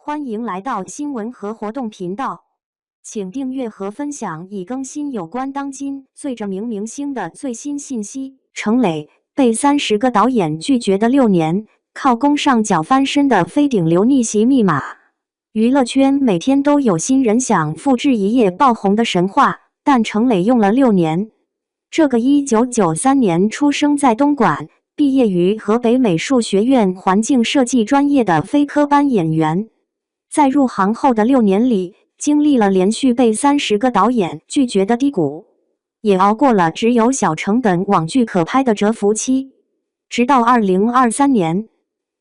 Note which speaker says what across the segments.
Speaker 1: 欢迎来到新闻和活动频道，请订阅和分享已更新有关当今最着名明星的最新信息。程磊被30个导演拒绝的6年，靠攻上脚翻身的非顶流逆袭密码。娱乐圈每天都有新人想复制一夜爆红的神话，但程磊用了6年。这个1993年出生在东莞，毕业于河北美术学院环境设计专业的非科班演员，在入行后的6年里，经历了连续被30个导演拒绝的低谷，也熬过了只有小成本网剧可拍的蛰伏期。直到2023年，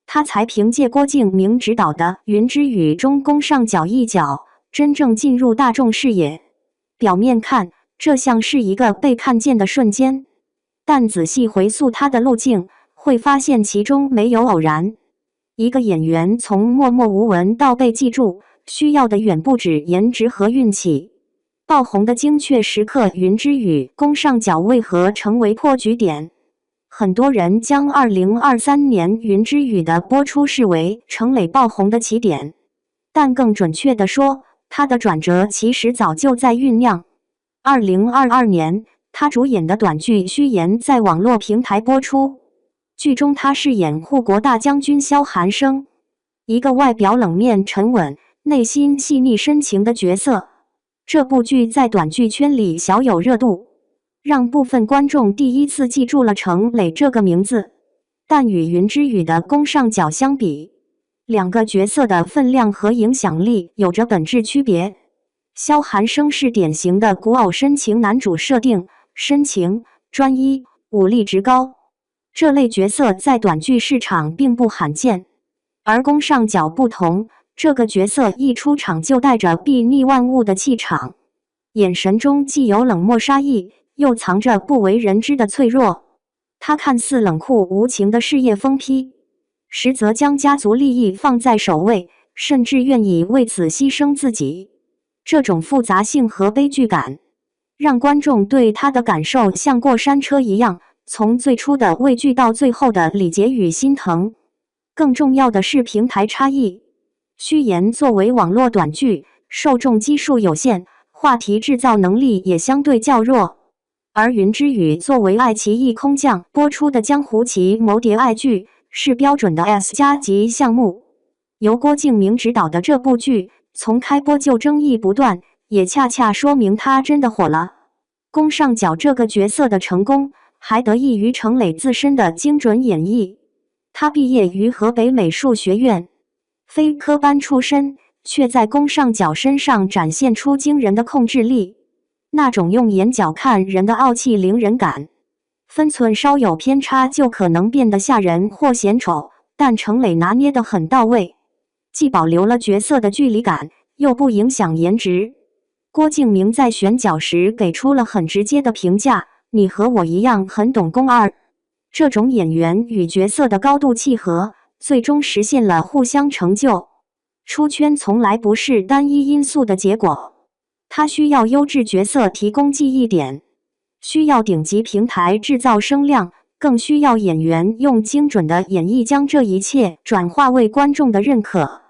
Speaker 1: 他才凭借郭敬明执导的《云之羽》中攻上脚一脚，真正进入大众视野。表面看，这像是一个被看见的瞬间，但仔细回溯他的路径，会发现其中没有偶然。一个演员从默默无闻到被记住，需要的远不止颜值和运气。爆红的精确时刻，《云之羽》攻上脚为何成为破局点？很多人将2023年《云之羽》的播出视为程磊爆红的起点，但更准确地说，他的转折其实早就在酝酿。2022年，他主演的短剧《虚言》在网络平台播出。剧中他饰演护国大将军萧寒生，一个外表冷面沉稳、内心细腻深情的角色。这部剧在短剧圈里小有热度，让部分观众第一次记住了程磊这个名字。但与《云之羽》的攻上脚相比，两个角色的分量和影响力有着本质区别。萧寒生是典型的古偶深情男主设定，深情、专一、武力值高。这类角色在短剧市场并不罕见，而攻上脚不同，这个角色一出场就带着睥睨万物的气场，眼神中既有冷漠杀意，又藏着不为人知的脆弱。他看似冷酷无情的事业疯批，实则将家族利益放在首位，甚至愿意为此牺牲自己。这种复杂性和悲剧感，让观众对他的感受像过山车一样，从最初的畏惧到最后的理解与心疼。更重要的是平台差异。虚言作为网络短剧，受众基数有限，话题制造能力也相对较弱。而云之羽作为爱奇艺空降播出的江湖奇谋谍爱剧，是标准的 S+ 级项目。由郭敬明执导的这部剧，从开播就争议不断，也恰恰说明他真的火了。攻上脚这个角色的成功，还得益于程磊自身的精准演绎。他毕业于河北美术学院，非科班出身，却在攻上脚身上展现出惊人的控制力，那种用眼角看人的傲气凌人感，分寸稍有偏差就可能变得吓人或显丑，但程磊拿捏得很到位，既保留了角色的距离感，又不影响颜值。郭敬明在选角时给出了很直接的评价，你和我一样很懂宫二。这种演员与角色的高度契合，最终实现了互相成就。出圈从来不是单一因素的结果，它需要优质角色提供记忆点，需要顶级平台制造声量，更需要演员用精准的演绎将这一切转化为观众的认可。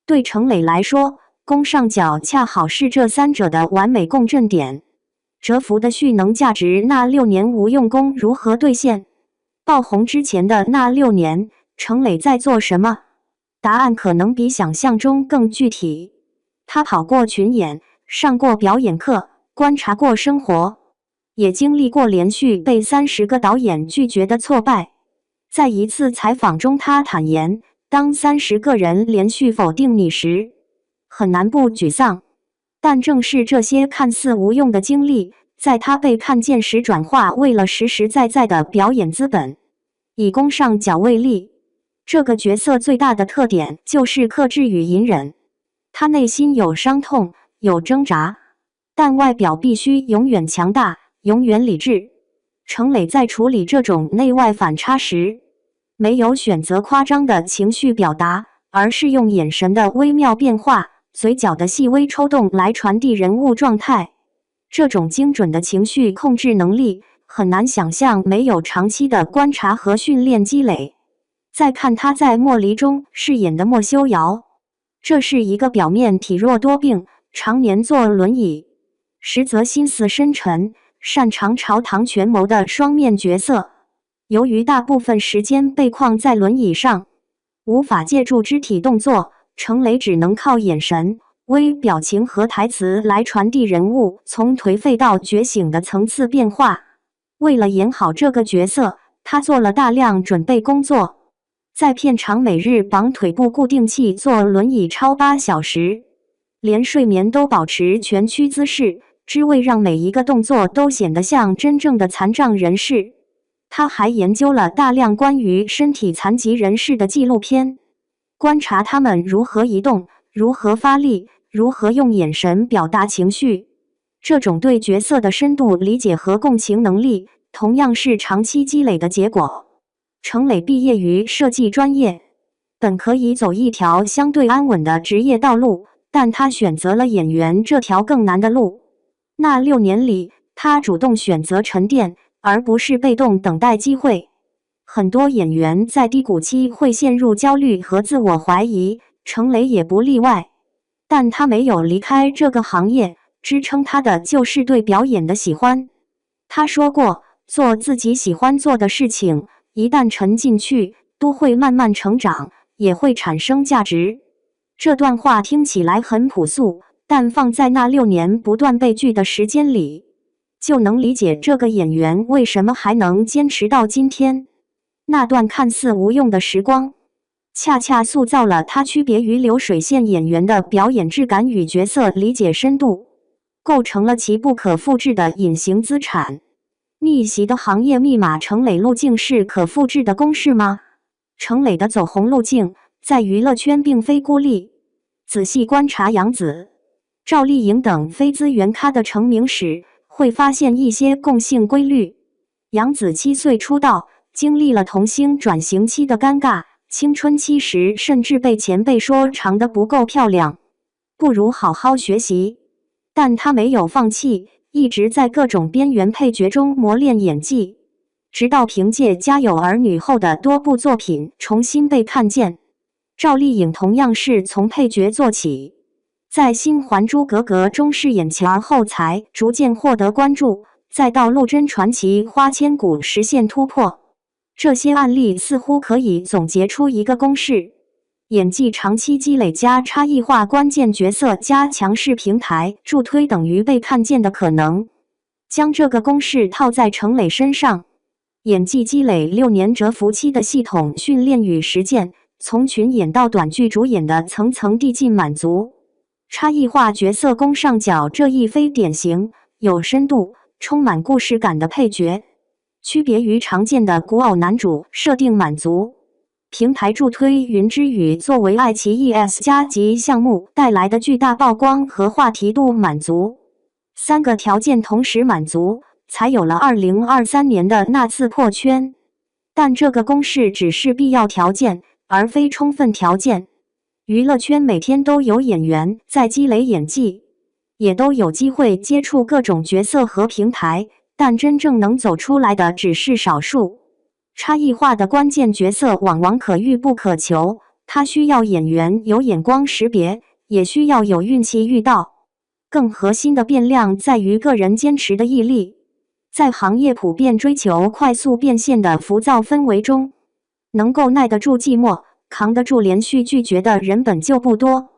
Speaker 1: 对程磊来说，攻上脚恰好是这三者的完美共振点。蛰伏的蓄能价值，那6年无用功如何兑现？爆红之前的那6年，程磊在做什么？答案可能比想象中更具体。他跑过群演，上过表演课，观察过生活，也经历过连续被30个导演拒绝的挫败。在一次采访中，他坦言，当30个人连续否定你时，很难不沮丧。但正是这些看似无用的经历，在他被看见时转化为了实实在在的表演资本。以攻上脚为例，这个角色最大的特点就是克制与隐忍。他内心有伤痛，有挣扎，但外表必须永远强大，永远理智。程磊在处理这种内外反差时，没有选择夸张的情绪表达，而是用眼神的微妙变化，嘴角的细微抽动来传递人物状态。这种精准的情绪控制能力，很难想象没有长期的观察和训练积累。再看他在《莫离》中饰演的莫修瑶，这是一个表面体弱多病，常年坐轮椅，实则心思深沉，擅长朝堂权谋的双面角色。由于大部分时间被框在轮椅上，无法借助肢体动作，程磊只能靠眼神、微表情和台词来传递人物从颓废到觉醒的层次变化。为了演好这个角色，他做了大量准备工作，在片场每日绑腿部固定器坐轮椅超8小时，连睡眠都保持蜷曲姿势，只为让每一个动作都显得像真正的残障人士。他还研究了大量关于身体残疾人士的纪录片，观察他们如何移动，如何发力，如何用眼神表达情绪。这种对角色的深度理解和共情能力，同样是长期积累的结果。程磊毕业于设计专业，本可以走一条相对安稳的职业道路，但他选择了演员这条更难的路。那6年里，他主动选择沉淀，而不是被动等待机会。很多演员在低谷期会陷入焦虑和自我怀疑，程磊也不例外。但他没有离开这个行业，支撑他的就是对表演的喜欢。他说过，做自己喜欢做的事情，一旦沉进去，都会慢慢成长，也会产生价值。这段话听起来很朴素，但放在那6年不断被拒的时间里，就能理解这个演员为什么还能坚持到今天。那段看似无用的时光，恰恰塑造了他区别于流水线演员的表演质感与角色理解深度，构成了其不可复制的隐形资产。逆袭的行业密码，程磊路径是可复制的公式吗？程磊的走红路径在娱乐圈并非孤立。仔细观察杨紫、赵丽颖等非资源咖的成名史，会发现一些共性规律。杨紫7岁出道，经历了童星转型期的尴尬，青春期时甚至被前辈说长得不够漂亮，不如好好学习。但她没有放弃，一直在各种边缘配角中磨练演技，直到凭借《家有儿女》后的多部作品重新被看见。赵丽颖同样是从配角做起，在《新还珠格格》中饰演乔儿后才逐渐获得关注，再到《陆贞传奇》《花千骨》实现突破。这些案例似乎可以总结出一个公式：演技长期积累加差异化关键角色加强势平台助推等于被看见的可能。将这个公式套在程磊身上，演技积累6年蛰伏期的系统训练与实践，从群演到短剧主演的层层递进满足，差异化角色攻上角这一非典型、有深度、充满故事感的配角，区别于常见的古偶男主设定满足。平台助推云之羽作为爱奇艺 S+ 级项目带来的巨大曝光和话题度满足，3个条件同时满足，才有了2023年的那次破圈。但这个公式只是必要条件，而非充分条件。娱乐圈每天都有演员在积累演技，也都有机会接触各种角色和平台，但真正能走出来的只是少数。差异化的关键角色往往可遇不可求，它需要演员有眼光识别，也需要有运气遇到。更核心的变量在于个人坚持的毅力。在行业普遍追求快速变现的浮躁氛围中，能够耐得住寂寞，扛得住连续拒绝的人本就不多。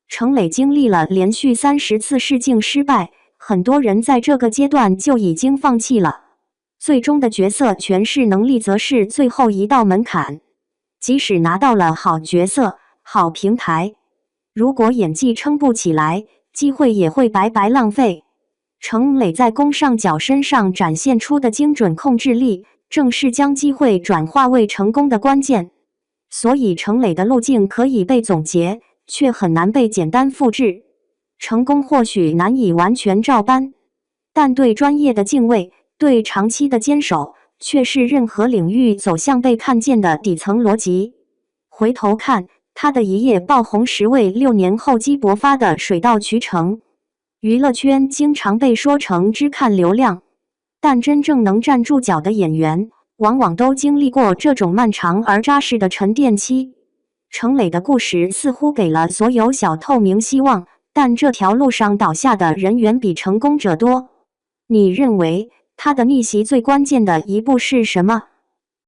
Speaker 1: 程磊经历了连续30次试镜失败，很多人在这个阶段就已经放弃了。最终的角色诠释能力则是最后一道门槛。即使拿到了好角色、好平台，如果演技撑不起来，机会也会白白浪费。程磊在攻上角身上展现出的精准控制力，正是将机会转化为成功的关键。所以程磊的路径可以被总结，却很难被简单复制。成功或许难以完全照搬，但对专业的敬畏，对长期的坚守，却是任何领域走向被看见的底层逻辑。回头看，他的一夜爆红实为6年厚积薄发的水到渠成。娱乐圈经常被说成只看流量，但真正能站住脚的演员，往往都经历过这种漫长而扎实的沉淀期。程磊的故事似乎给了所有小透明希望，但这条路上倒下的人远比成功者多。你认为他的逆袭最关键的一步是什么？